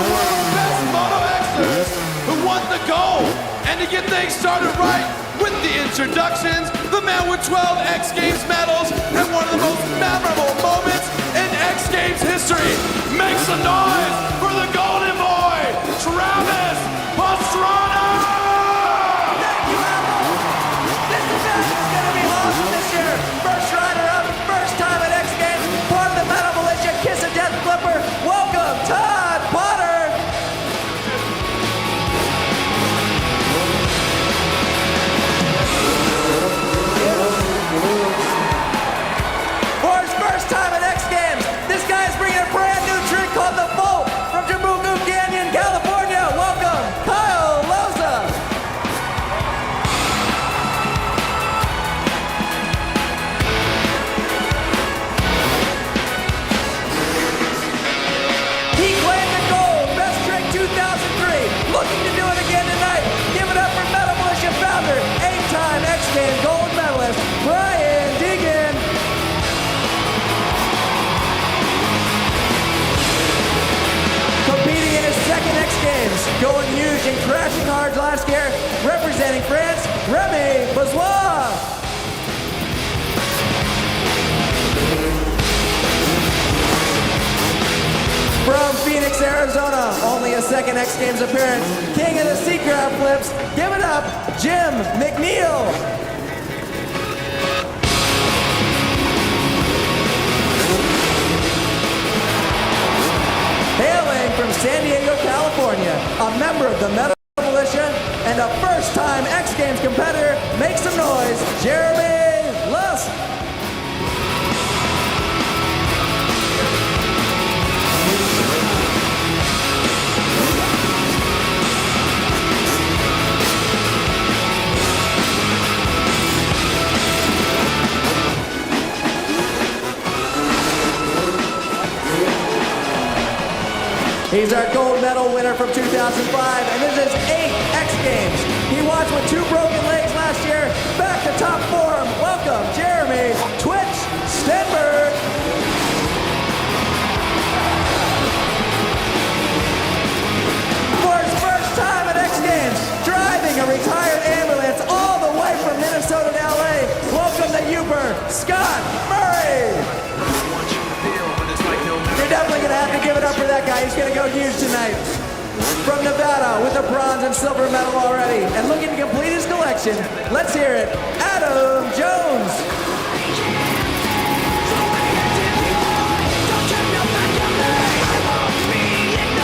the world's best Moto Xers who want the gold. And to get things started right with the introductions, the man with 12 X Games medals and one of the most memorable moments in X Games history. Make some noise for the Golden Boy, Travis Pastrana! Thank you, Apple. This event is going to be awesome this year. First rider up, first time at X Games, part of the Metal Militia Kiss of Death Flipper. Welcome, Todd Potter. For his first time at X Games, this guy is bringing a brand new trick called the Bolt from Jabuco Canyon, California. Welcome, Kyle Loza. He claimed the gold, best trick 2003. Looking to do it again tonight. Give it up for Metal Militia founder, 8-time X Games gold medalist, Brian Deegan. Competing in his second X Games, going huge and crashing hard last year, representing France, Remy Bazois. From Phoenix, Arizona, only a second X Games appearance, king of the C-Crab flips, give it up, Jim McNeil. Hailing from San Diego, California, a member of the Metal Militia and a first-time X Games competitor, make some noise, Jeremy Lusk. He's our gold medal winner from 2005, and this is his 8th X Games. He watched with 2 broken legs last year, back to top form. Welcome, Jeremy Twitch Stenberg. For his first time at X Games, driving a retired ambulance all the way from Minnesota to LA, welcome the Uber, Scott Murray. You're definitely going to have to give it up for that guy. He's going to go huge tonight. From Nevada with a bronze and silver medal already and looking to complete his collection, let's hear it, Adam Jones.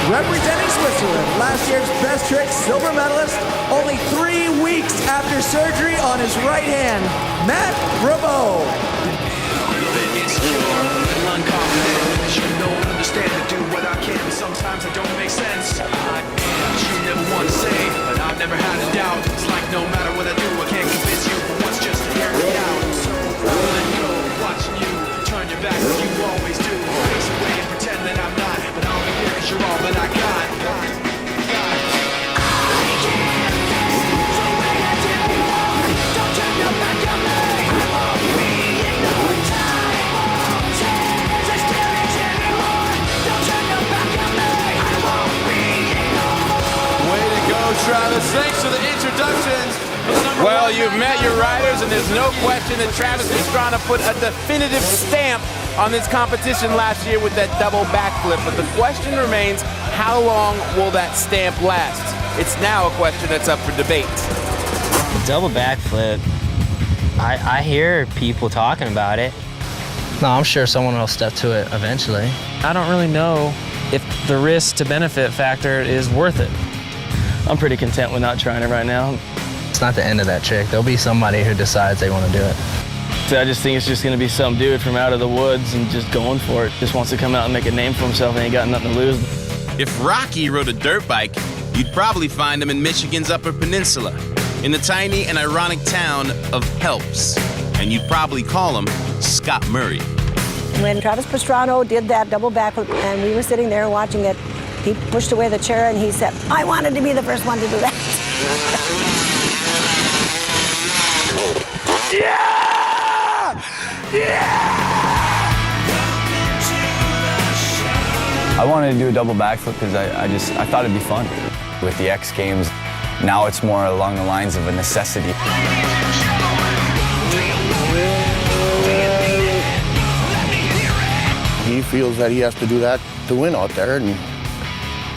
Representing Switzerland, last year's best trick silver medalist, only 3 weeks after surgery on his right hand, Matt Rabo. You don't understand to do what I can, but sometimes it don't make sense. You never want to say, but I've never had a doubt. It's like no matter what I do, I can't convince you for once just to hear me out. So I'll let go, watching you turn your back like you always do. Face away and pretend that I'm not, but I'll be here 'cause you're all that I got. Don't turn your back on me. I won't be in no time. Way to go, Travis. Thanks for the introductions. Well, you've met your riders, and there's no question that Travis Pastrana put a definitive stamp on this competition last year with that double backflip. But the question remains, how long will that stamp last? It's now a question that's up for debate. Double backflip, I hear people talking about it. No, I'm sure someone will step to it eventually. I don't really know if the risk to benefit factor is worth it. I'm pretty content with not trying it right now. It's not the end of that trick. There'll be somebody who decides they want to do it. So I just think it's just going to be some dude from out of the woods and just going for it. Just wants to come out and make a name for himself and ain't got nothing to lose. If Rocky rode a dirt bike, you'd probably find him in Michigan's Upper Peninsula, in the tiny and ironic town of Helps. And you'd probably call him Scott Murray. When Travis Pastrana did that double backflip and we were sitting there watching it, he pushed away the chair and he said, I wanted to be the first one to do that. Yeah! Yeah! I wanted to do a double backflip because I thought it'd be fun. With the X Games, now it's more along the lines of a necessity. He feels that he has to do that to win out there, and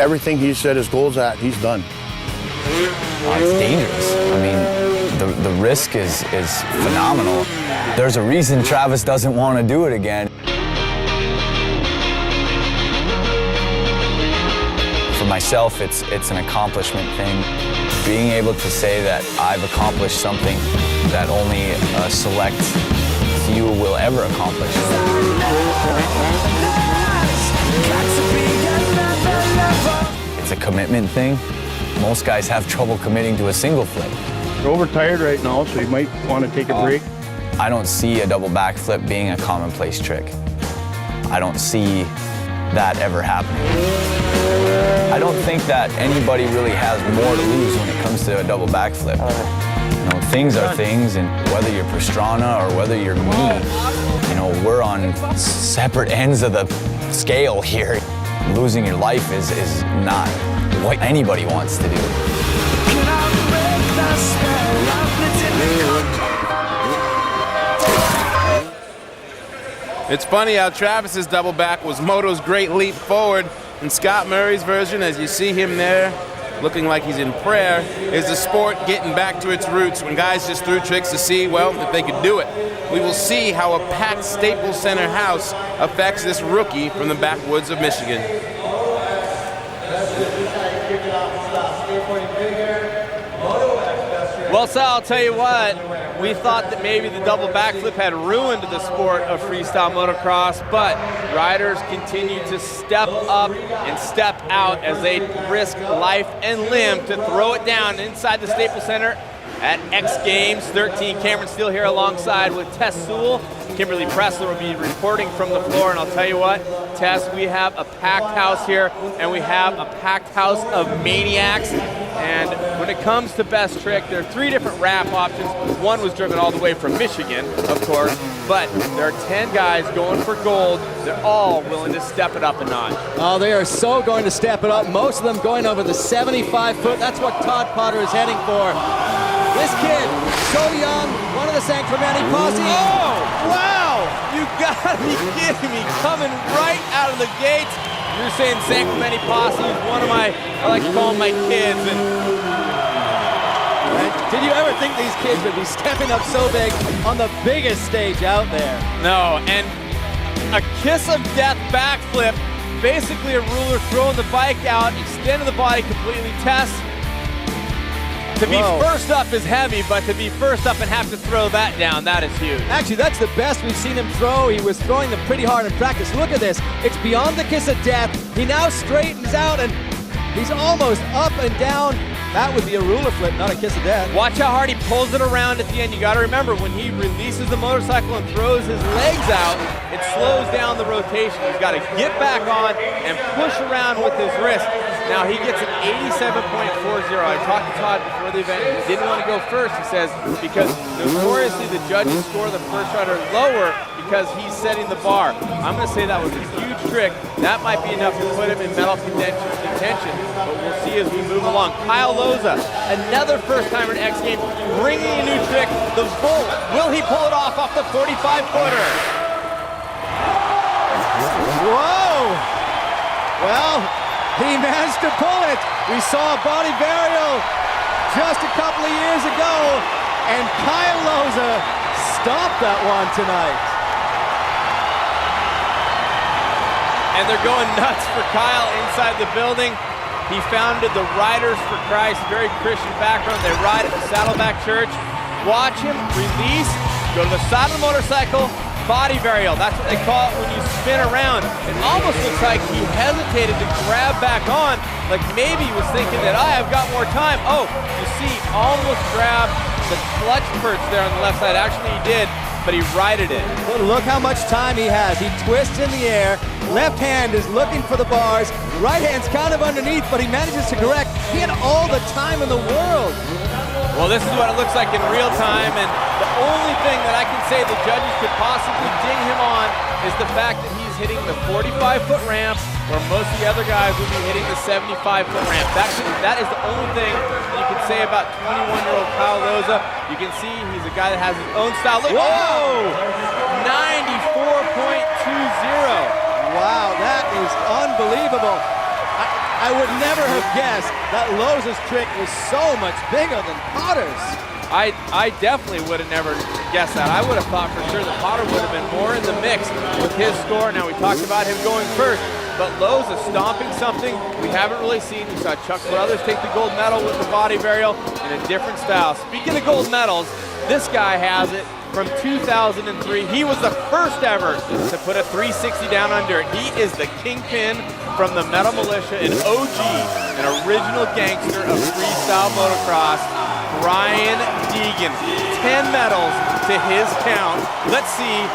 everything he set his goals at, he's done. It's dangerous. I mean, the risk is phenomenal. There's a reason Travis doesn't want to do it again. For myself, it's an accomplishment thing. Being able to say that I've accomplished something that only a select few will ever accomplish. It's a commitment thing. Most guys have trouble committing to a single flip. You're overtired right now, so you might want to take a break. I don't see a double backflip being a commonplace trick. I don't see that ever happening. I don't think that anybody really has more to lose when it comes to a double backflip. You know, things are things, and whether you're Pastrana or whether you're me, you know, we're on separate ends of the scale here. Losing your life is not what anybody wants to do. It's funny how Travis's double back was Moto's great leap forward, and Scott Murray's version, as you see him there, looking like he's in prayer, is the sport getting back to its roots when guys just threw tricks to see, well, if they could do it. We will see how a packed Staples Center house affects this rookie from the backwoods of Michigan. Well, Sal, I'll tell you what, we thought that maybe the double backflip had ruined the sport of freestyle motocross, but riders continue to step up and step out as they risk life and limb to throw it down inside the Staples Center at X Games 13. Cameron Steele here alongside with Tess Sewell. Kimberly Pressler will be reporting from the floor, and I'll tell you what, Tess, we have a packed house here, and we have a packed house of maniacs. And when it comes to best trick, there are 3 different wrap options. One was driven all the way from Michigan, of course, but there are 10 guys going for gold. They're all willing to step it up a notch. Oh, they are so going to step it up. Most of them going over the 75-foot. That's what Todd Potter is heading for. This kid, so young, one of the San Clemente posse. Oh, wow! You gotta be kidding me. Coming right out of the gates. You're saying San Clemente posse is one of my, I like to call them my kids. And did you ever think these kids would be stepping up so big on the biggest stage out there? no, and a kiss of death backflip. Basically a ruler throwing the bike out, extending the body completely. Tess, to be first up is heavy, but to be first up and have to throw that down, that is huge. Actually, that's the best we've seen him throw. He was throwing them pretty hard in practice. Look at this. It's beyond the kiss of death. He now straightens out, and he's almost up and down. That would be a ruler flip, not a kiss of death. Watch how hard he pulls it around at the end. You got to remember, when he releases the motorcycle and throws his legs out, it slows down the rotation. He's got to get back on and push around with his wrist. Now he gets an 87.40. I talked to Todd before the event. He didn't want to go first, he says, because notoriously the judges score the first rider lower because he's setting the bar. I'm going to say that was a huge trick. That might be enough to put him in medal contention, but we'll see as we move along. Kyle Loza, another first-timer in X Games, bringing a new trick, the Volt. Will he pull it off the 45-footer? Whoa! Well, he managed to pull it. We saw a body burial just a couple of years ago, and Kyle Loza stopped that one tonight. And they're going nuts for Kyle inside the building. He founded the Riders for Christ, very Christian background. They ride at the Saddleback Church. Watch him release, go to the side of the motorcycle, body burial. That's what they call it when you spin around. It almost looks like he hesitated to grab back on, like maybe he was thinking that I've got more time. Oh, you see, almost grabbed the clutch perch there on the left side. Actually, he did, but he righted it. But look how much time he has. He twists in the air. Left hand is looking for the bars. Right hand's kind of underneath, but he manages to correct. He had all the time in the world. Well, this is what it looks like in real time, and the only thing that I can say the judges could possibly ding him on is the fact that he's he's hitting the 45-foot ramp, where most of the other guys would be hitting the 75-foot ramp. That is the only thing you can say about 21-year-old Kyle Loza. You can see he's a guy that has his own style. Look, whoa! 94.20. Wow, that is unbelievable. I would never have guessed that Loza's trick was so much bigger than Potter's. I definitely would have never guessed that. I would have thought for sure that Potter would have been more in the mix with his score. Now, we talked about him going first, but Loza stomping something we haven't really seen. We saw Chuck Brothers take the gold medal with the body burial in a different style. Speaking of gold medals, this guy has it from 2003. He was the first ever to put a 360 down under it. He is the kingpin from the Metal Militia, an OG, an original gangster of freestyle motocross, Brian Deegan. 10 medals to his count. Let's see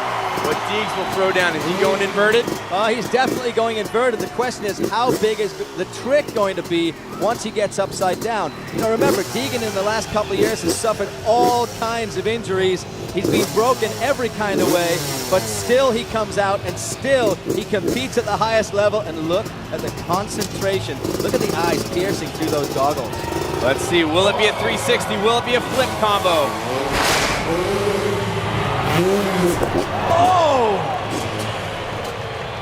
what Deegs will throw down. Is he going inverted? He's definitely going inverted. The question is, how big is the trick going to be once he gets upside down? You know, remember, Deegan in the last couple of years has suffered all kinds of injuries. He's been broken every kind of way, but still he comes out and still he competes at the highest level. And look at the concentration. Look at the eyes piercing through those goggles. Let's see, will it be a 360? Will it be a flip combo? Oh!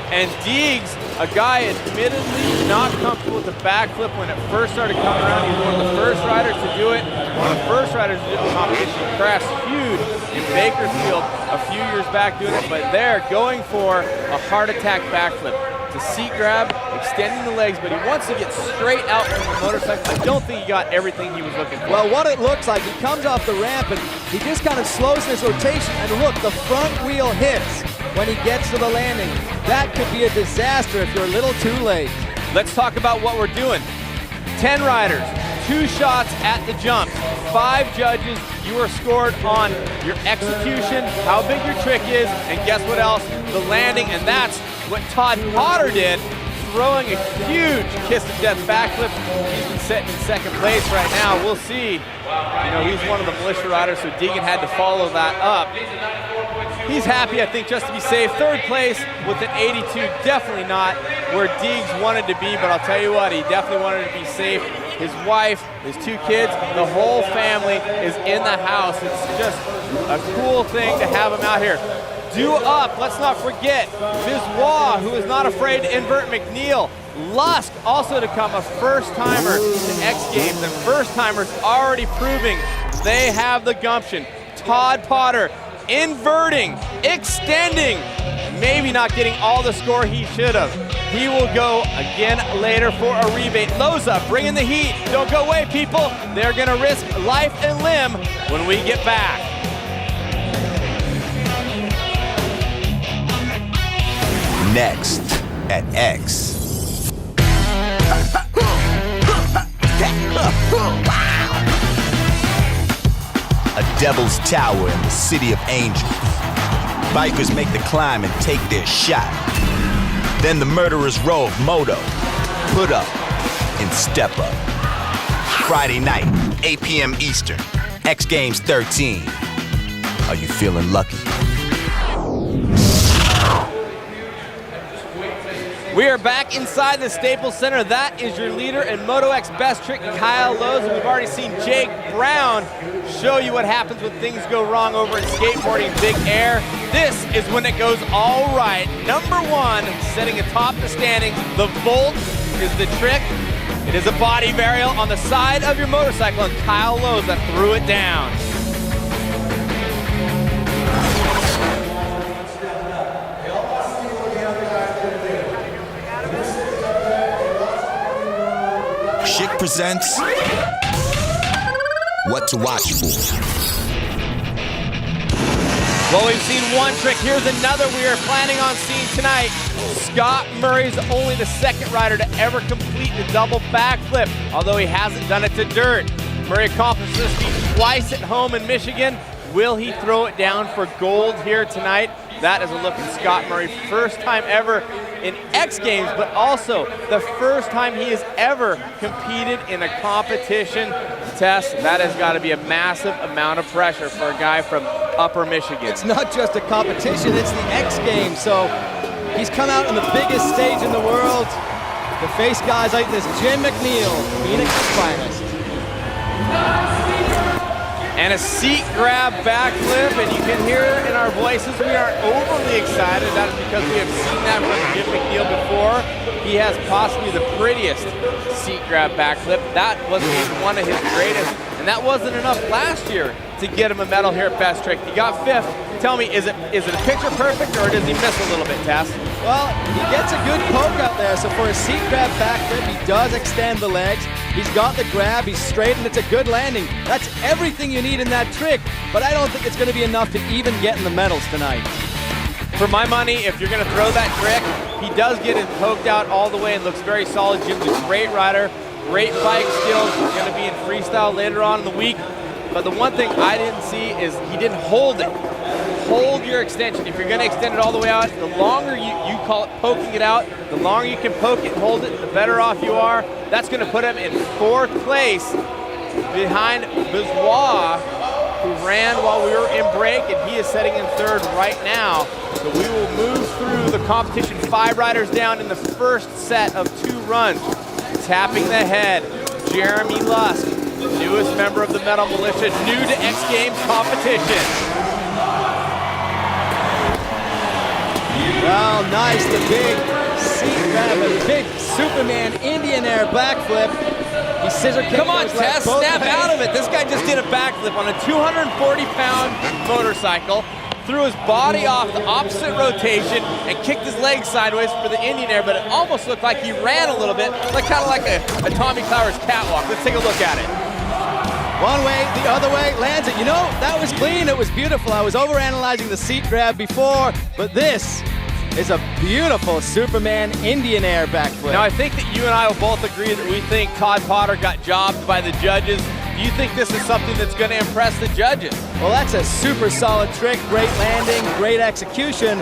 And Deegs, a guy admittedly not comfortable with the backflip when it first started coming around. He's one of the first riders to do it. One of the first riders to do the competition. He crashed huge in Bakersfield a few years back doing it, but they're going for a heart attack backflip. It's a seat grab, extending the legs, but he wants to get straight out from the motorcycle. I don't think he got everything he was looking for. Well, what it looks like, he comes off the ramp and he just kind of slows his rotation, and look, the front wheel hits when he gets to the landing. That could be a disaster if you're a little too late. Let's talk about what we're doing. 10 riders, 2 shots at the jump, 5 judges. You are scored on your execution, how big your trick is, and guess what else? The landing, and that's what Todd Potter did, throwing a huge kiss of death backflip. He's been sitting in second place right now. We'll see. You know, he's one of the militia riders, so Deegan had to follow that up. He's happy, I think, just to be safe. Third place with an 82, definitely not where Deegs wanted to be, but I'll tell you what, he definitely wanted to be safe. His wife, his 2 kids, the whole family is in the house. It's just a cool thing to have him out here. Due up, let's not forget, Bizwa, who is not afraid to invert McNeil. Lusk also to come, a first-timer to X Games, and first-timers already proving they have the gumption. Todd Potter inverting, extending, maybe not getting all the score he should have. He will go again later for a rebate. Loza bringing the heat. Don't go away, people. They're going to risk life and limb when we get back. Next at X. A devil's tower in the city of angels. Bikers make the climb and take their shot. Then the murderers roll moto, put up, and step up. Friday night, 8 p.m. Eastern, X Games 13. Are you feeling lucky? We are back inside the Staples Center. That is your leader and Moto X best trick, Kyle Loza. We've already seen Jake Brown show you what happens when things go wrong over in skateboarding big air. This is when it goes all right. Number 1, setting atop the standings. The Volt is the trick. It is a body burial on the side of your motorcycle, and Kyle Loza threw it down. Schick presents What to Watch For. Well, we've seen one trick. Here's another we are planning on seeing tonight. Scott Murray's only the 2nd rider to ever complete the double backflip, although he hasn't done it to dirt. Murray accomplished this feat twice at home in Michigan. Will he throw it down for gold here tonight? That is a look at Scott Murray. First time ever in X Games, but also the first time he has ever competed in a competition test. That has got to be a massive amount of pressure for a guy from Upper Michigan. It's not just a competition, it's the X Games. So He's come out on the biggest stage in the world to face guys like this Jim McNeil, Phoenix's finest. And a seat grab backflip, and you can hear in our voices we aren't overly excited. That is because we have seen that from Jim McNeil before. He has possibly the prettiest seat grab backflip. That was one of his greatest, and that wasn't enough last year to get him a medal here at Best Trick. He got 5th. Tell me, is it a picture perfect, or does he miss a little bit, Tess? Well, he gets a good poke out there. So for a seat grab backflip, he does extend the legs. He's got the grab, he's straight, and it's a good landing. That's everything you need in that trick, but I don't think it's going to be enough to even get in the medals tonight. For my money, if you're going to throw that trick, he does get it poked out all the way and looks very solid. Jim's a great rider, great bike skills. He's going to be in freestyle later on in the week. But the one thing I didn't see is he didn't hold it. Hold your extension. If you're going to extend it all the way out, the longer you call it poking it out, the longer you can poke it and hold it, the better off you are. That's going to put him in 4th place behind Bizwa, who ran while we were in break, and he is setting in 3rd right now. So we will move through the competition. 5 riders down in the first set of 2 runs. Tapping the head, Jeremy Lusk, the newest member of the Metal Militia, new to X Games competition. Well, nice, the big seat grab, a big Superman Indian air backflip. He scissor kicked. Come on, Tess, snap out of it. This guy just did a backflip on a 240-pound motorcycle, threw his body off the opposite rotation, and kicked his leg sideways for the Indian air, but it almost looked like he ran a little bit, kind of like a Tommy Clowers catwalk. Let's take a look at it. One way, the other way, lands it. You know, that was clean, it was beautiful. I was overanalyzing the seat grab before, but this is a beautiful Superman Indian air backflip. Now, I think that you and I will both agree that we think Todd Potter got jobbed by the judges. Do you think this is something that's going to impress the judges? Well, that's a super solid trick, great landing, great execution.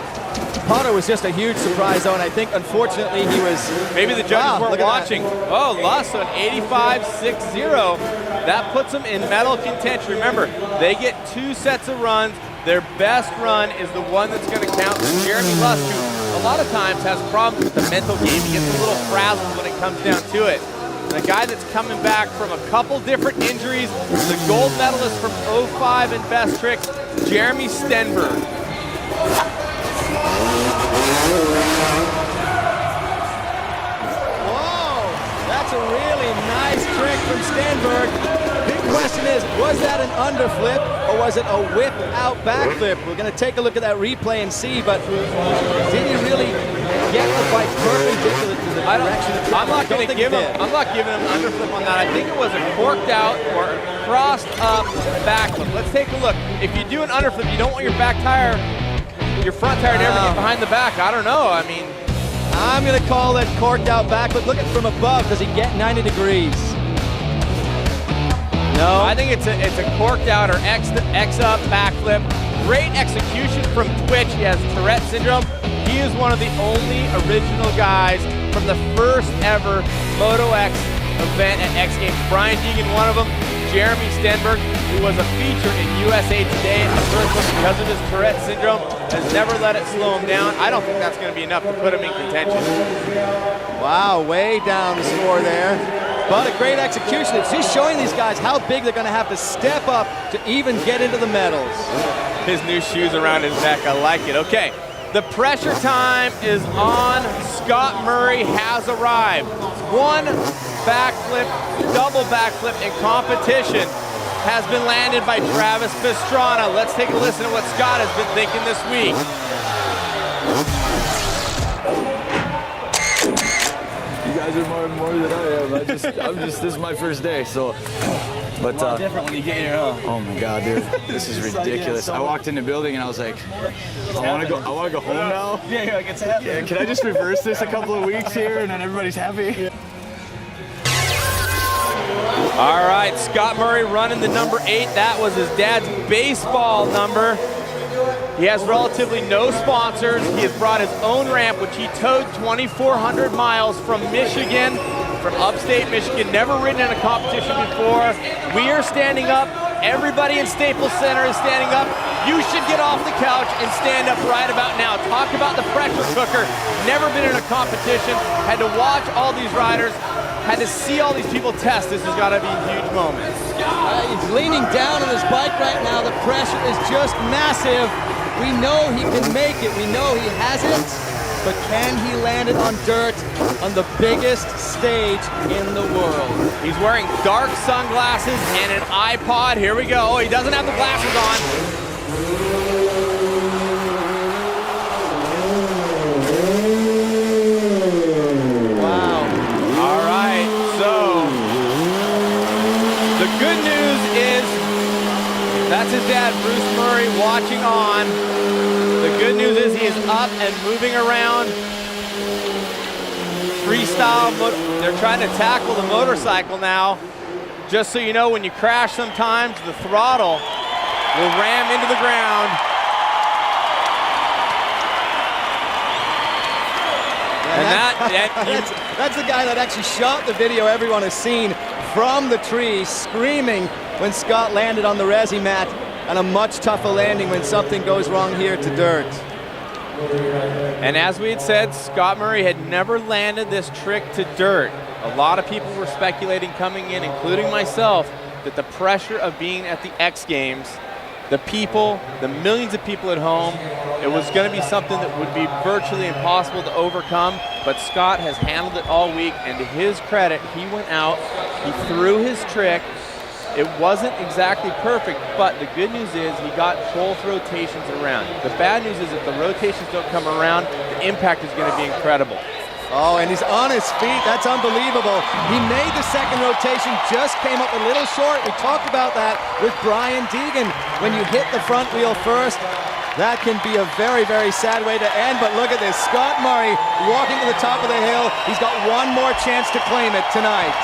Potter was just a huge surprise, though, and I think, unfortunately, he was... Maybe the judges weren't watching. Oh, Lusk on 85.60. That puts them in medal contention. Remember, they get 2 sets of runs. Their best run is the one that's going to count. Jeremy Lusk, who a lot of times has problems with the mental game. He gets a little frazzled when it comes down to it. The guy that's coming back from a couple different injuries, the gold medalist from 05 in Best Trick, Jeremy Stenberg. Whoa, that's a really nice trick from Stenberg. Big question is, was that an underflip or was it a whip out backflip? We're going to take a look at that replay and see, but did he really get the bike perpendicular to the direction? I'm not going to give him. I'm not giving him an underflip on that. I think it was a corked out or crossed up backflip. Let's take a look. If you do an underflip, you don't want your back tire, your front tire to ever get behind the back. I don't know. I mean, I'm going to call it corked out backflip. Look at it from above. Does he get 90 degrees? No, I think it's a corked out or X up backflip. Great execution from Twitch. He has Tourette syndrome. He is one of the only original guys from the first ever Moto X event at X Games. Brian Deegan, one of them. Jeremy Stenberg, who was a feature in USA Today in the first one because of his Tourette syndrome, has never let it slow him down. I don't think that's going to be enough to put him in contention. Wow, way down the score there. But a great execution. It's just showing these guys how big they're going to have to step up to even get into the medals. His new shoes around his neck, I like it. Okay, the pressure time is on. Scott Murray has arrived. 1 backflip, double backflip in competition has been landed by Travis Pastrana. Let's take a listen to what Scott has been thinking this week. You guys are more than I am. This is my first day, so. But different when you get here, huh? Oh my God, dude, this is ridiculous. I walked in the building and I was like, I want to go home now. Yeah, you're like, it's happening. Yeah, can I just reverse this a couple of weeks here and then everybody's happy? All right, Scott Murray running the number 8. That was his dad's baseball number. He has relatively no sponsors. He has brought his own ramp, which he towed 2,400 miles from Michigan, from upstate Michigan, never ridden in a competition before. We are standing up. Everybody in Staples Center is standing up. You should get off the couch and stand up right about now. Talk about the pressure cooker. Never been in a competition. Had to watch all these riders. Had to see all these people test. This has got to be a huge moment. He's leaning down on his bike right now. The pressure is just massive. We know he can make it. We know he has it. But can he land it on dirt on the biggest stage in the world? He's wearing dark sunglasses and an iPod. Here we go. Oh, he doesn't have the glasses on. Wow. All right, so the good news is that's his dad, Bruce Murray, watching on. The good news is he is up and moving around. Freestyle, they're trying to tackle the motorcycle now. Just so you know, when you crash sometimes, the throttle will ram into the ground. That's the guy that actually shot the video everyone has seen from the tree, screaming when Scott landed on the resi mat, and a much tougher landing when something goes wrong here to dirt. And as we had said, Scott Murray had never landed this trick to dirt. A lot of people were speculating coming in, including myself, that the pressure of being at the X Games, the people, the millions of people at home, it was going to be something that would be virtually impossible to overcome. But Scott has handled it all week, and to his credit, he went out, he threw his trick. It wasn't exactly perfect, but the good news is he got both rotations around. The bad news is if the rotations don't come around, the impact is going to be incredible. Oh, and he's on his feet. That's unbelievable. He made the second rotation, just came up a little short. We talked about that with Brian Deegan. When you hit the front wheel first, that can be a very, very sad way to end. But look at this, Scott Murray walking to the top of the hill. He's got one more chance to claim it tonight.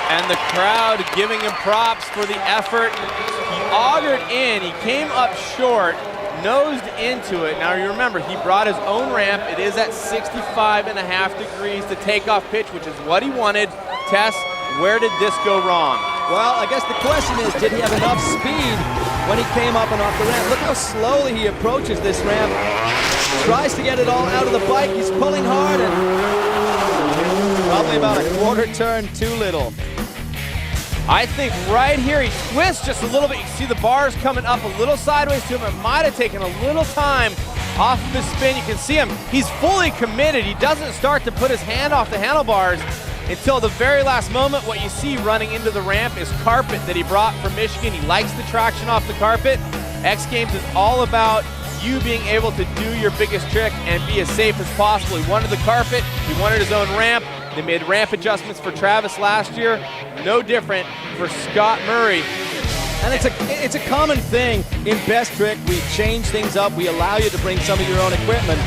And the crowd giving him props for the effort. He augured in, he came up short, nosed into it. Now you remember, he brought his own ramp. It is at 65.5 degrees, the takeoff pitch, which is what he wanted. Tess, where did this go wrong? Well, I guess the question is, did he have enough speed when he came up and off the ramp? Look how slowly he approaches this ramp. Tries to get it all out of the bike. He's pulling hard and probably about a quarter turn too little. I think right here he twists just a little bit. You see the bars coming up a little sideways to him. It might have taken a little time off of his spin. You can see him. He's fully committed. He doesn't start to put his hand off the handlebars until the very last moment. What you see running into the ramp is carpet that he brought from Michigan. He likes the traction off the carpet. X Games is all about you being able to do your biggest trick and be as safe as possible. He wanted the carpet. He wanted his own ramp. They made ramp adjustments for Travis last year. No different for Scott Murray. And it's a common thing in Best Trick. We change things up. We allow you to bring some of your own equipment.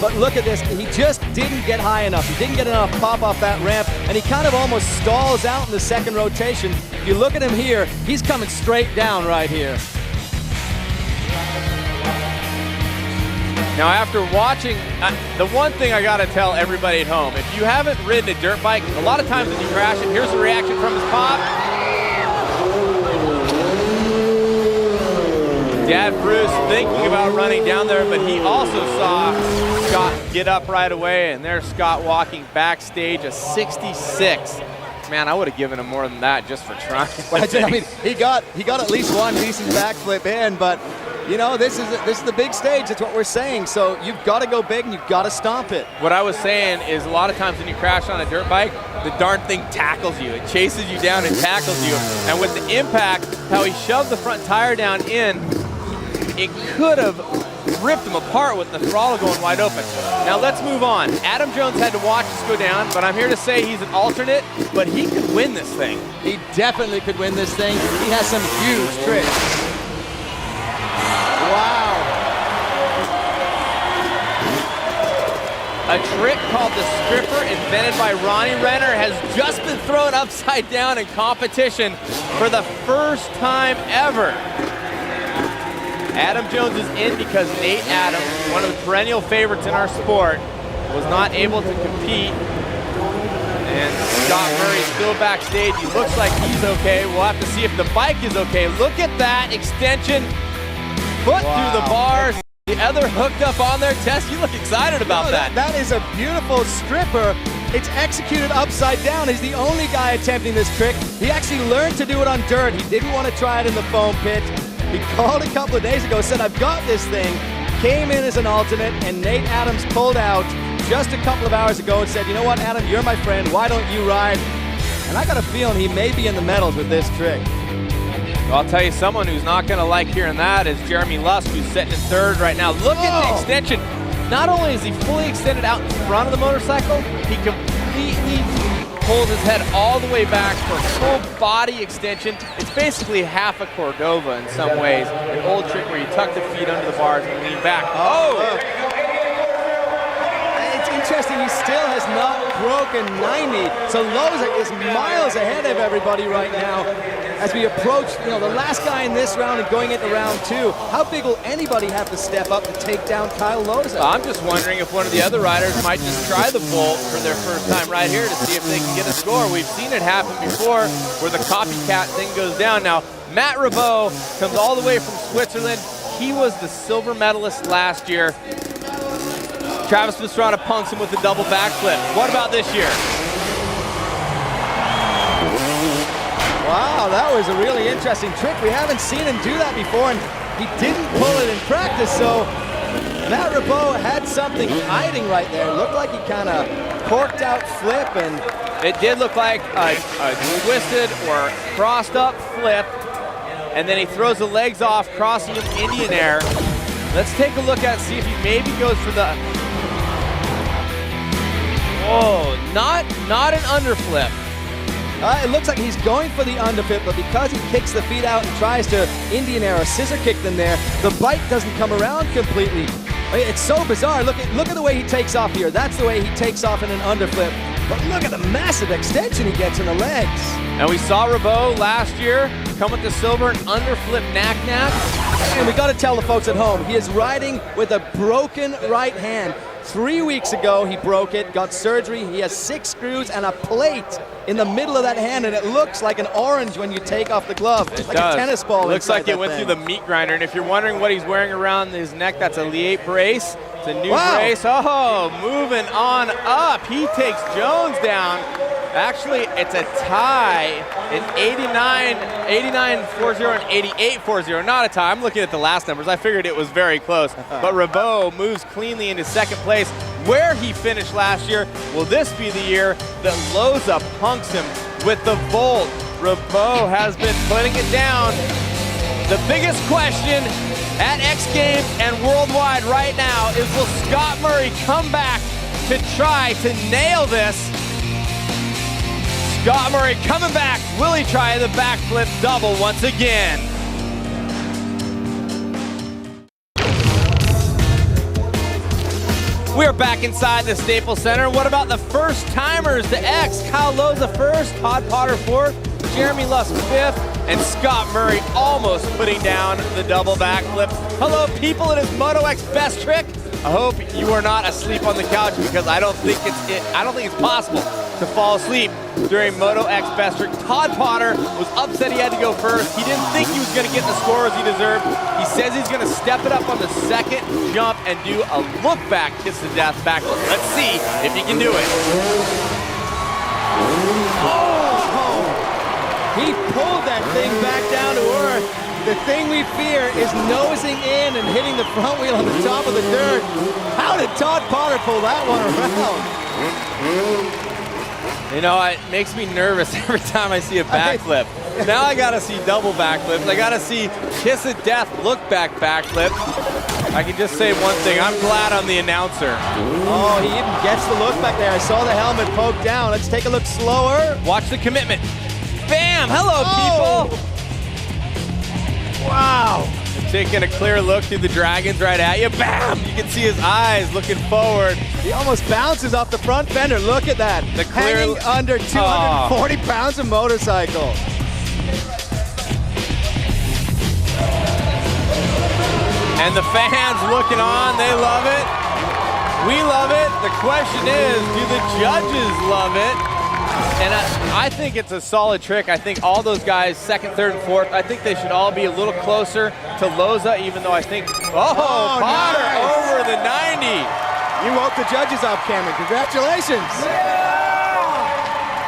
But look at this. He just didn't get high enough. He didn't get enough pop off that ramp, and he kind of almost stalls out in the second rotation. If you look at him here, he's coming straight down right here. Now after watching, the one thing I gotta tell everybody at home, if you haven't ridden a dirt bike, a lot of times when you crash it, here's the reaction from his pop. Dad Bruce thinking about running down there, but he also saw Scott get up right away, and there's Scott walking backstage, a 66. Man, I would have given him more than that just for trying. I mean, he got at least one decent backflip in, but you know, this is the big stage. That's what we're saying. So you've got to go big and you've got to stomp it. What I was saying is a lot of times when you crash on a dirt bike, the darn thing tackles you. It chases you down and tackles you. And with the impact, how he shoved the front tire down in, it could have ripped him apart with the throttle going wide open. Now let's move on. Adam Jones had to watch this go down, but I'm here to say he's an alternate, but he could win this thing. He definitely could win this thing. He has some huge tricks. Wow. A trick called the stripper, invented by Ronnie Renner, has just been thrown upside down in competition for the first time ever. Adam Jones is in because Nate Adams, one of the perennial favorites in our sport, was not able to compete. And Scott Murray still backstage. He looks like he's okay. We'll have to see if the bike is okay. Look at that extension. Foot through the bars. The other hooked up on there. Tess, you look excited about that. That is a beautiful stripper. It's executed upside down. He's the only guy attempting this trick. He actually learned to do it on dirt. He didn't want to try it in the foam pit. He called a couple of days ago, said, I've got this thing. Came in as an alternate, and Nate Adams pulled out just a couple of hours ago and said, you know what, Adam, you're my friend. Why don't you ride? And I got a feeling he may be in the medals with this trick. Well, I'll tell you, someone who's not going to like hearing that is Jeremy Lusk, who's sitting in third right now. Look at the extension. Not only is he fully extended out in front of the motorcycle, he completely pulls his head all the way back for a full body extension. It's basically half a Cordova in some ways. An old trick where you tuck the feet under the bars and lean back. It's interesting, he still has not broken 90. So Loza is miles ahead of everybody right now as we approach, the last guy in this round and going into round 2. How big will anybody have to step up to take down Kyle Loza? I'm just wondering if one of the other riders might just try the Volt for their first time right here to see if they can get a score. We've seen it happen before where the copycat thing goes down. Now, Matt Ribot comes all the way from Switzerland. He was the silver medalist last year. Travis Pastrana punks him with a double backflip. What about this year? Wow, that was a really interesting trick. We haven't seen him do that before, and he didn't pull it in practice, so Matt Ribot had something hiding right there. It looked like he kind of corked out flip, and it did look like a twisted or crossed up flip, and then he throws the legs off, crossing him Indian air. Let's take a look at it, see if he maybe goes for the... Oh, not an underflip. It looks like he's going for the underflip, but because he kicks the feet out and tries to Indian air or scissor kick them there, the bike doesn't come around completely. It's so bizarre. Look at the way he takes off here. That's the way he takes off in an underflip. But look at the massive extension he gets in the legs. And we saw Ribot last year come with the silver and underflip knack-knack. And we got to tell the folks at home, he is riding with a broken right hand. 3 weeks ago, he broke it, got surgery. He has 6 screws and a plate in the middle of that hand, and it looks like an orange when you take off the glove. It's like a tennis ball. Looks like it went thing. through the meat grinder. And if you're wondering what he's wearing around his neck, that's a Liate brace. It's a new brace. Oh, moving on up. He takes Jones down. Actually, it's a tie in 89-40 and 88-40. Not a tie. I'm looking at the last numbers. I figured it was very close. But Ribot moves cleanly into second place where he finished last year. Will this be the year that Loza punks him with the Volt? Ribot has been putting it down. The biggest question at X Games and worldwide right now is, will Scott Murray come back to try to nail this? Scott Murray coming back. Will he try the backflip double once again? We're back inside the Staples Center. What about the first timers to X? Kyle Loza first, Todd Potter fourth, Jeremy Lusk fifth, and Scott Murray almost putting down the double backflip. Hello, people. It is Moto X best trick. I hope you are not asleep on the couch, because I don't think it's possible to fall asleep during Moto X best trick. Todd Potter was upset he had to go first. He didn't think he was going to get the scores he deserved. He says he's going to step it up on the second jump and do a look back kiss to death backflip. Let's see if he can do it. Oh! He pulled that thing back down to earth. The thing we fear is nosing in and hitting the front wheel on the top of the dirt. How did Todd Potter pull that one around? You know, it makes me nervous every time I see a backflip. Now I gotta see double backflips. I gotta see kiss of death look back backflip. I can just say one thing, I'm glad I'm the announcer. Oh, he even gets the look back there. I saw the helmet poke down. Let's take a look slower. Watch the commitment. Bam! Hello, people! Wow! Taking a clear look through the dragons right at you. Bam! You can see his eyes looking forward. He almost bounces off the front fender. Look at that. The clear, hanging under 240 pounds of motorcycle. And the fans looking on, they love it. We love it. The question is, do the judges love it? And I think it's a solid trick. I think all those guys, second, third, and fourth, I think they should all be a little closer to Loza, even though I think, Potter over the 90. You woke the judges up, Cameron. Congratulations.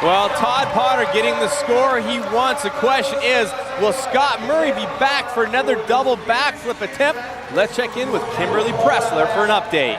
Well, Todd Potter getting the score he wants. The question is, will Scott Murray be back for another double backflip attempt? Let's check in with Kimberly Pressler for an update.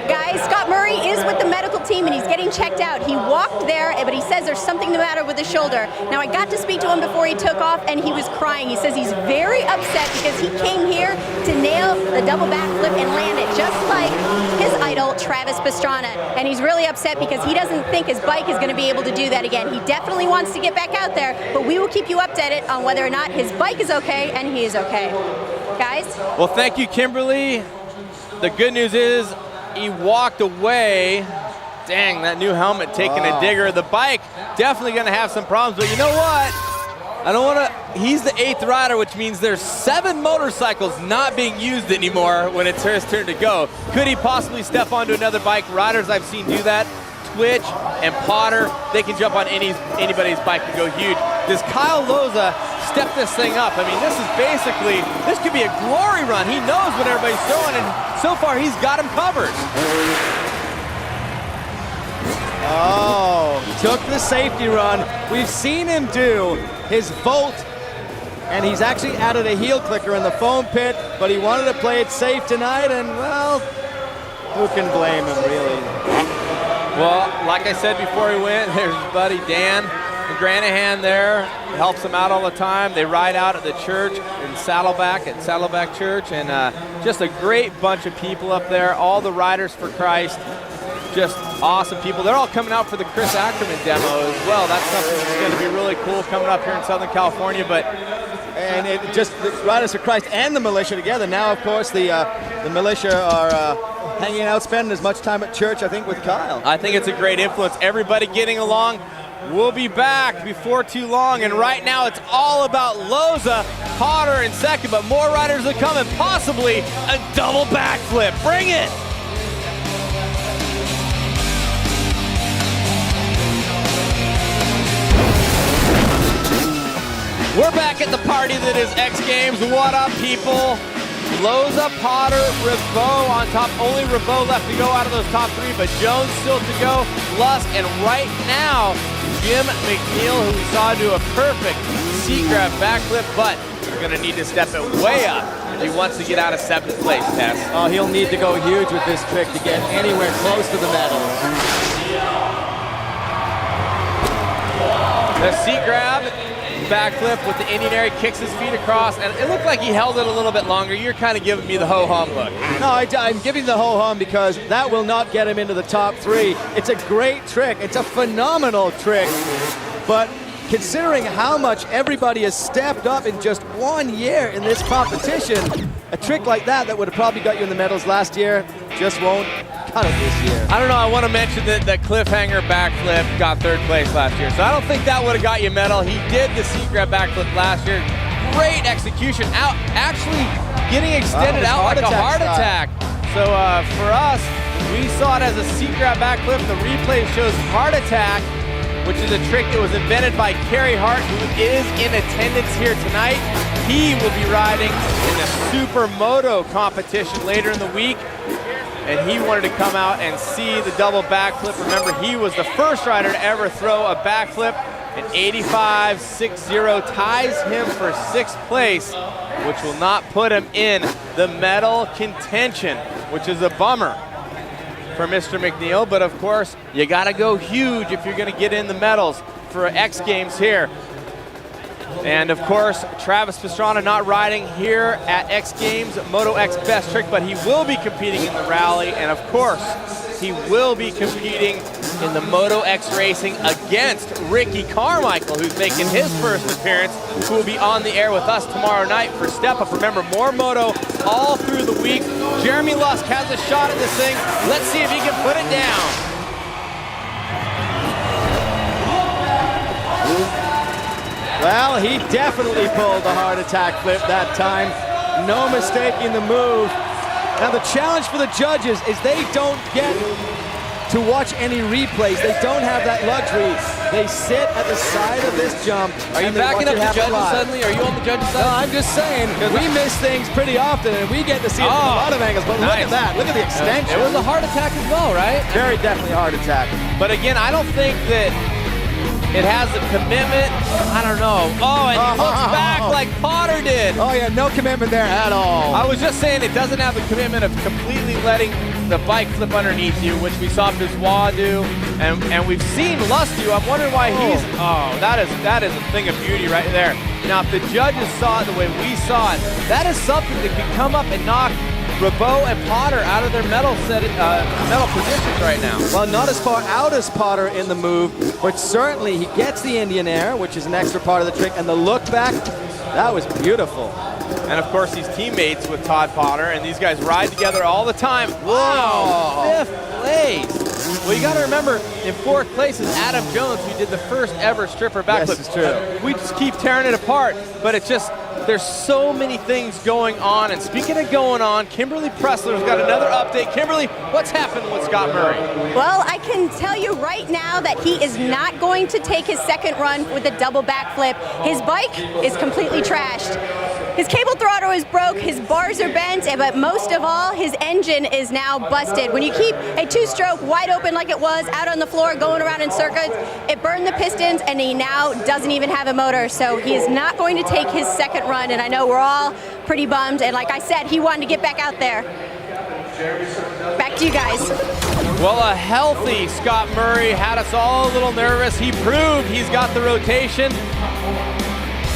Guys, Scott Murray is with the medical team and he's getting checked out. He walked there, but he says there's something the matter with his shoulder. Now, I got to speak to him before he took off and he was crying. He says he's very upset because he came here to nail the double backflip and land it, just like his idol, Travis Pastrana. And he's really upset because he doesn't think his bike is going to be able to do that again. He definitely wants to get back out there, but we will keep you updated on whether or not his bike is okay and he is okay. Guys? Well, thank you, Kimberly. The good news is he walked away. Dang, that new helmet taking a digger. The bike definitely going to have some problems, but you know what? I don't want to. He's the 8th rider, which means there's 7 motorcycles not being used anymore when it's his turn to go. Could he possibly step onto another bike? Riders I've seen do that. Twitch and Potter, they can jump on anybody's bike and go huge. Does Kyle Loza step this thing up? I mean, this could be a glory run. He knows what everybody's throwing, and so far he's got him covered. Oh, took the safety run. We've seen him do his Volt, and he's actually added a heel clicker in the foam pit, but he wanted to play it safe tonight, and well, who can blame him, really? Well, like I said before he went, there's his buddy Dan McGranahan there. Helps him out all the time. They ride out at the church in Saddleback, at Saddleback Church, and just a great bunch of people up there. All the Riders for Christ, just awesome people. They're all coming out for the Chris Ackerman demo as well. That's something that's going to be really cool coming up here in Southern California. And it just the Riders for Christ and the militia together. Now, of course, the militia are hanging out, spending as much time at church, I think, with Kyle. I think it's a great influence. Everybody getting along. We'll be back before too long, and right now it's all about Loza, Potter in second, but more riders are coming, possibly a double backflip. Bring it! We're back at the party that is X Games. What up, people? Loza, Potter, Ribot on top. Only Ribot left to go out of those top 3, but Jones still to go. Lusk, and right now, Jim McNeil, who we saw do a perfect seat grab backflip, but we're going to need to step it way up if he wants to get out of 7th place, Tess. Oh, he'll need to go huge with this trick to get anywhere close to the medal. The seat grab backflip with the Indianary, kicks his feet across, and it looked like he held it a little bit longer. You're kind of giving me the ho-hum look. No, I'm giving the ho-hum because that will not get him into the top 3. It's a great trick. It's a phenomenal trick. But considering how much everybody has stepped up in just 1 year in this competition, a trick like that would have probably got you in the medals last year just won't cut it this year. I don't know. I want to mention that cliffhanger backflip got 3rd place last year, so I don't think that would have got you a medal. He did the seat grab backflip last year. Great execution. Out, actually getting extended out like a heart attack. So for us, we saw it as a seat grab backflip. The replay shows heart attack, which is a trick that was invented by Kerry Hart, who is in attendance here tonight. He will be riding in the Supermoto competition later in the week, and he wanted to come out and see the double backflip. Remember, he was the first rider to ever throw a backflip, and 85.60 ties him for 6th place, which will not put him in the medal contention, which is a bummer for Mr. McNeil, but of course, you gotta go huge if you're gonna get in the medals for X Games here. And of course, Travis Pastrana not riding here at X Games, Moto X Best Trick, but he will be competing in the rally, and of course, he will be competing in the Moto X Racing against Ricky Carmichael, who's making his first appearance, who will be on the air with us tomorrow night for Step Up. Remember, more Moto all through the week. Jeremy Lusk has a shot at this thing. Let's see if he can put it down. Well, he definitely pulled the heart attack flip that time. No mistaking the move. Now the challenge for the judges is they don't get to watch any replays. They don't have that luxury. They sit at the side of this jump. Are you backing up the judges suddenly? Are you on the judges side? No, I'm just saying, we miss things pretty often, and we get to see it from a lot of angles. But look at that. Look at the extension. It was a heart attack as well, right? Very definitely a heart attack. But again, I don't think that it has the commitment. I don't know. Oh, and he looks back like Potter did. Oh, yeah, no commitment there at all. I was just saying it doesn't have the commitment of completely letting the bike flip underneath you, which we saw Biswa do, and we've seen Lust do. I'm wondering why he's. Oh, that is a thing of beauty right there. Now, if the judges saw it the way we saw it, that is something that can come up and knock Ribot and Potter out of their medal positions right now. Well, not as far out as Potter in the move, but certainly he gets the Indian air, which is an extra part of the trick, and the look back, that was beautiful. And of course, he's teammates with Todd Potter, and these guys ride together all the time. Wow, 5th place. Well, you got to remember, in 4th place is Adam Jones, who did the first ever stripper backflip. Yes, it's true. We just keep tearing it apart, but it's just, there's so many things going on. And speaking of going on, Kimberly Pressler's got another update. Kimberly, what's happened with Scott Murray? Well, I can tell you right now that he is not going to take his second run with a double backflip. His bike is completely trashed. His cable throttle is broke, his bars are bent, but most of all, his engine is now busted. When you keep a 2-stroke wide open like it was out on the floor going around in circuits, it burned the pistons and he now doesn't even have a motor. So he is not going to take his second run, and I know we're all pretty bummed. And like I said, he wanted to get back out there. Back to you guys. Well, a healthy Scott Murray had us all a little nervous. He proved he's got the rotation.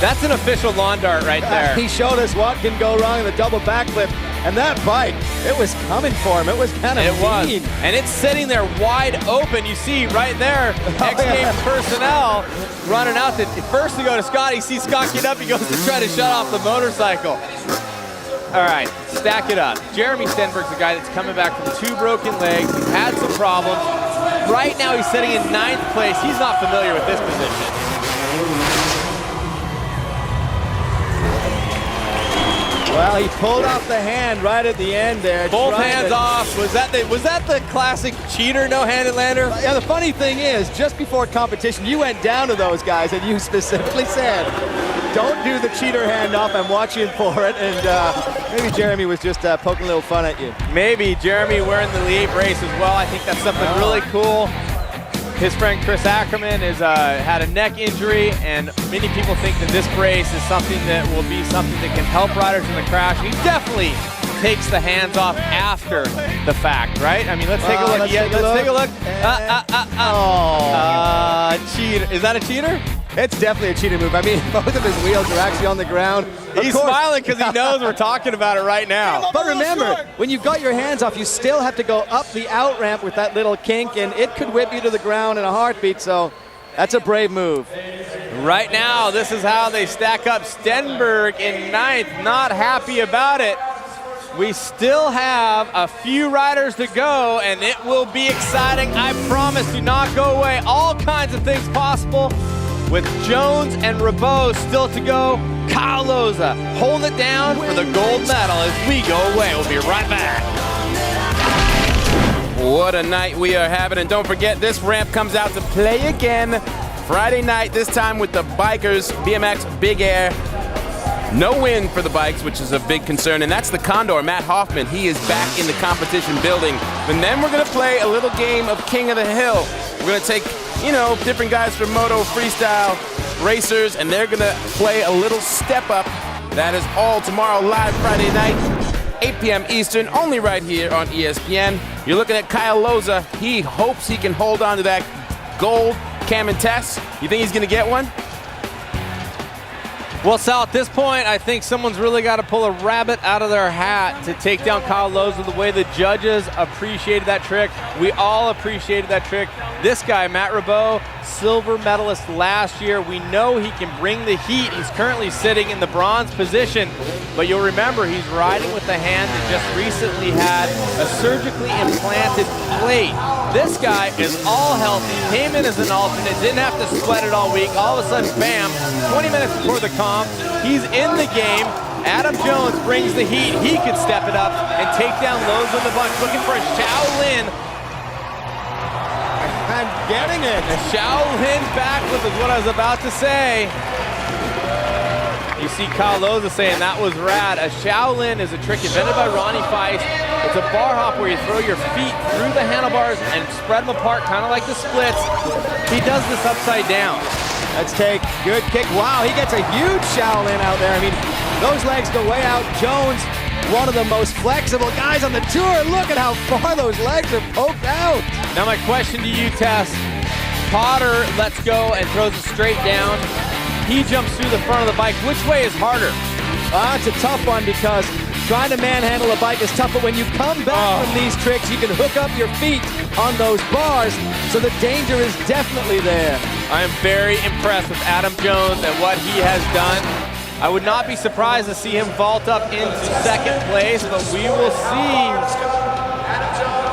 That's an official lawn dart right there. He showed us what can go wrong in the double backflip. And that bike, it was coming for him. It was kind of mean. And it's sitting there wide open. You see right there, X Games personnel running out. First to go to Scott. He sees Scott get up. He goes to try to shut off the motorcycle. All right, stack it up. Jeremy Stenberg's the guy that's coming back from 2 broken legs. He's had some problems. Right now he's sitting in 9th place. He's not familiar with this position. Well, he pulled off the hand right at the end there. Both hands off. Was that the classic cheater no-handed lander? Yeah, the funny thing is, just before competition, you went down to those guys and you specifically said, don't do the cheater handoff. I'm watching for it. And maybe Jeremy was just poking a little fun at you. Maybe Jeremy wearing the Lié brace as well. I think that's something really cool. His friend Chris Ackerman has had a neck injury, and many people think that this brace is something that will be something that can help riders in the crash. He definitely takes the hands off after the fact, right? I mean, let's take a look. Let's take a look. Cheater. Is that a cheater? It's definitely a cheater move. I mean, both of his wheels are actually on the ground. He's smiling because he knows we're talking about it right now. But remember, when you've got your hands off, you still have to go up the out ramp with that little kink, and it could whip you to the ground in a heartbeat, so that's a brave move. Right now, this is how they stack up. Stenberg in 9th, not happy about it. We still have a few riders to go, and it will be exciting. I promise, do not go away. All kinds of things possible. With Jones and Ribot still to go, Kyle Loza hold it down for the gold medal as we go away. We'll be right back. What a night we are having, and don't forget this ramp comes out to play again Friday night, this time with the Bikers BMX Big Air. No win for the bikes, which is a big concern, and that's the Condor, Matt Hoffman. He is back in the competition building. And then we're gonna play a little game of King of the Hill. We're gonna take, different guys from Moto, Freestyle, Racers, and they're gonna play a little step up. That is all tomorrow, live Friday night, 8 p.m. Eastern, only right here on ESPN. You're looking at Kyle Loza. He hopes he can hold on to that gold Cam and Tess. You think he's gonna get one? Well, Sal, at this point, I think someone's really got to pull a rabbit out of their hat to take down Kyle Loza the way the judges appreciated that trick. We all appreciated that trick. This guy, Matt Ribot, silver medalist last year. We know he can bring the heat. He's currently sitting in the bronze position, but you'll remember he's riding with the hand that just recently had a surgically implanted plate. This guy is all healthy, came in as an alternate, didn't have to sweat it all week. All of a sudden, bam, 20 minutes before the comp, he's in the game. Adam Jones brings the heat. He could step it up and take down Loza in the bunch, looking for a Shaolin and getting it. The Shaolin backflip is what I was about to say. You see Kyle Loza saying that was rad. A Shaolin is a trick invented by Ronnie Feist. It's a bar hop where you throw your feet through the handlebars and spread them apart, kind of like the splits. He does this upside down. Let's take good kick. Wow, he gets a huge Shaolin out there. I mean, those legs go way out. Jones, one of the most flexible guys on the tour. Look at how far those legs are poked out. Now my question to you, Tess. Potter lets go and throws it straight down. He jumps through the front of the bike. Which way is harder? It's a tough one because trying to manhandle a bike is tough, but when you come back from these tricks, you can hook up your feet on those bars, so the danger is definitely there. I am very impressed with Adam Jones and what he has done. I would not be surprised to see him vault up into second place, but we will see.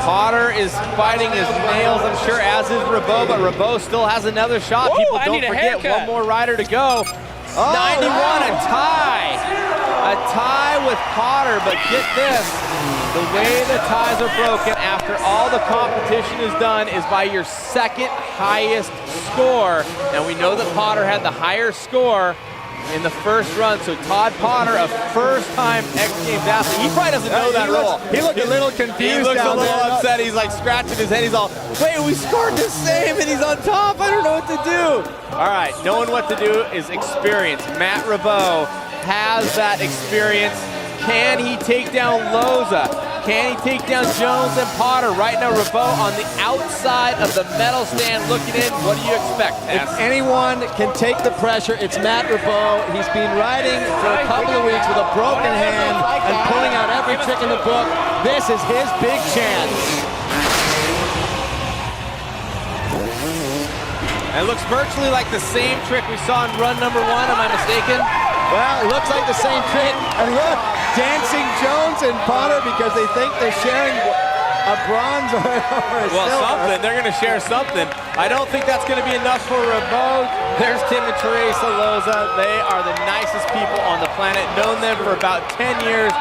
Potter is fighting his nails, I'm sure, as is Rabot, but Rabot still has another shot. Whoa, People I don't need a forget, haircut. one more rider to go. 91, a tie. A tie with Potter, but get this. The way the ties are broken after all the competition is done is by your second highest score. And we know that Potter had the higher score in the first run, so Todd Potter, a first-time X Games athlete, he probably doesn't know that rule. He looked a little confused. He looks a down little there. upset. He's like scratching his head. He's all, wait, we scored the same, and he's on top. I don't know what to do. All right, knowing what to do is experience. Matt Rabot has that experience. Can he take down Loza? Can he take down Jones and Potter? Right now, Rabot on the outside of the medal stand looking in. What do you expect, Tess? If anyone can take the pressure, it's Matt Rabot. He's been riding for a couple of weeks with a broken hand and pulling out every trick in the book. This is his big chance. It looks virtually like the same trick we saw in run number 1. Am I mistaken? Well, it looks like the same trick. And look, dancing Jones and Potter because they think they're sharing a bronze or a Well, silver. something. They're going to share something. I don't think that's going to be enough for Rabot. There's Tim and Teresa Loza. They are the nicest people on the planet. Known them for about 10 years.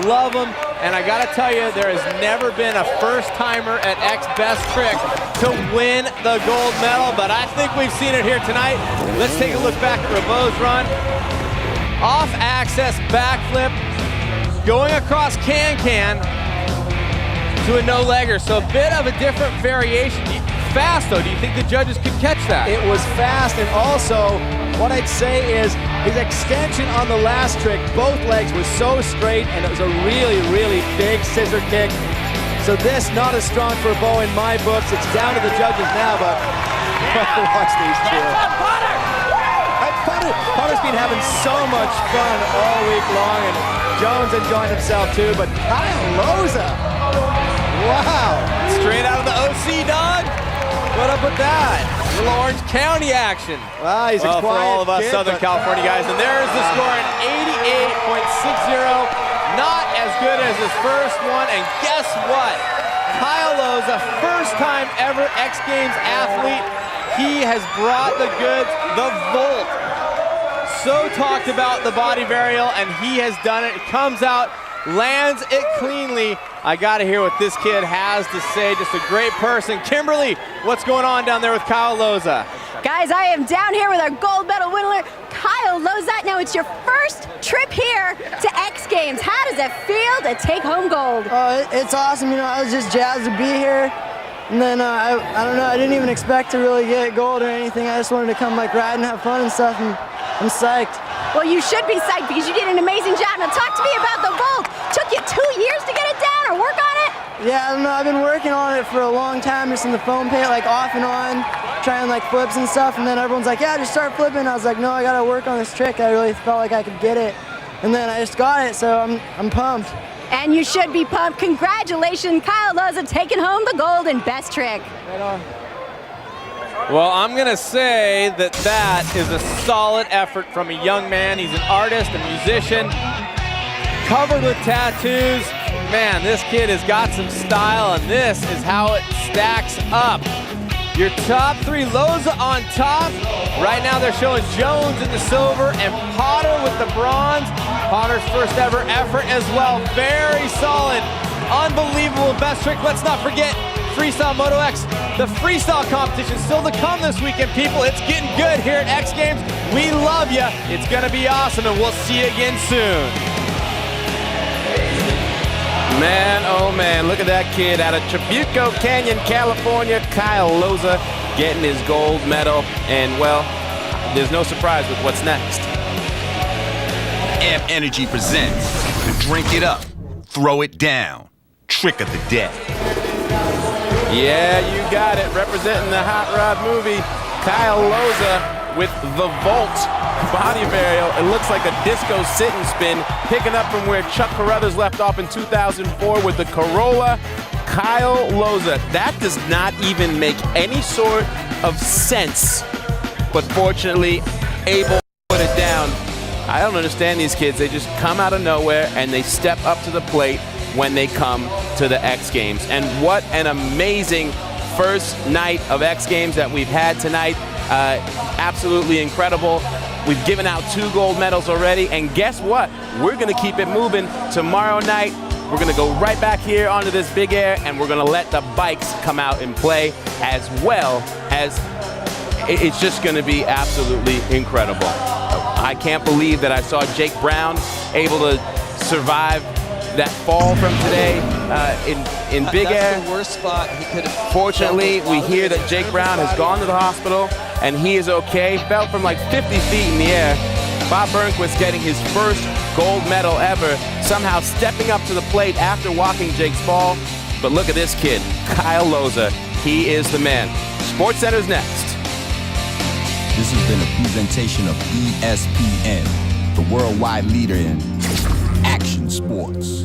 Love them. And I got to tell you, there has never been a first-timer at X Best Trick to win the gold medal, but I think we've seen it here tonight. Let's take a look back at Rabot's run. Off-axis backflip, going across can-can to a no-legger. So a bit of a different variation. Fast, though. Do you think the judges could catch that? It was fast, and also what I'd say is his extension on the last trick, both legs were so straight, and it was a really, really big scissor kick. So this, not as strong for Bo in my books. It's down to the judges now, but watch these two. Potter's been having so much fun all week long, and Jones enjoying himself too, but Kyle Loza, wow. Straight out of the OC, dog. What up with that? Little Orange County action. Wow, he's a for quiet all of us kid, Southern but- California guys. And there's the score at 88.60. Not as good as his first one. And guess what? Kyle Loza, first time ever X Games athlete. He has brought the goods, the Volt. So talked about the body varial, and he has done it. It comes out, lands it cleanly. I gotta hear what this kid has to say. Just a great person. Kimberly, what's going on down there with Kyle Loza? Guys, I am down here with our gold medal winner, Kyle Loza. Now it's your first trip here to X Games. How does it feel to take home gold? It's awesome. You know, I was just jazzed to be here. And then, I don't know, I didn't even expect to really get gold or anything. I just wanted to come like ride and have fun and stuff, and I'm psyched. Well, you should be psyched because you did an amazing job. Now talk to me about the vault. Took you 2 years to get it down or work on it? Yeah, I don't know, I've been working on it for a long time, just in the foam pit, like off and on, trying like flips and stuff, and then everyone's like, yeah, just start flipping. I was like, no, I gotta work on this trick. I really felt like I could get it. And then I just got it, so I'm pumped. And you should be pumped. Congratulations, Kyle Loza, taking home the gold in Best Trick. Right on. Well, I'm gonna say that that is a solid effort from a young man. He's an artist, a musician, covered with tattoos. Man, this kid has got some style, and this is how it stacks up. Your top three, Loza on top. Right now they're showing Jones in the silver and Potter with the bronze. Potter's first ever effort as well. Very solid, unbelievable Best Trick. Let's not forget Freestyle Moto X. The freestyle competition still to come this weekend, people. It's getting good here at X Games. We love you. It's going to be awesome, and we'll see you again soon. Man, oh man, look at that kid out of Trabuco Canyon, California, Kyle Loza, getting his gold medal. And, well, there's no surprise with what's next. Amp Energy presents the Drink It Up, Throw It Down Trick of the Day. Yeah, you got it. Representing the Hot Rod movie, Kyle Loza with the Volt body burial. It looks like a disco sit and spin, picking up from where Chuck Carruthers left off in 2004 with the Corolla. Kyle Loza. That does not even make any sort of sense, but fortunately able to put it down. I don't understand these kids. They just come out of nowhere and they step up to the plate when they come to the X Games. And what an amazing first night of X Games that we've had tonight. Absolutely incredible. We've given out 2 gold medals already, and guess what? We're gonna keep it moving. Tomorrow night, we're gonna go right back here onto this big air, and we're gonna let the bikes come out and play, as well as it's just gonna be absolutely incredible. I can't believe that I saw Jake Brown able to survive that fall from today in big air. That's the worst spot he could have. Fortunately, we hear that Jake Brown has gone to the hospital and he is okay. Fell from like 50 feet in the air. Bob Burnquist getting his first gold medal ever, somehow stepping up to the plate after walking Jake's fall. But look at this kid, Kyle Loza. He is the man. SportsCenter's next. This has been a presentation of ESPN, the worldwide leader in action sports.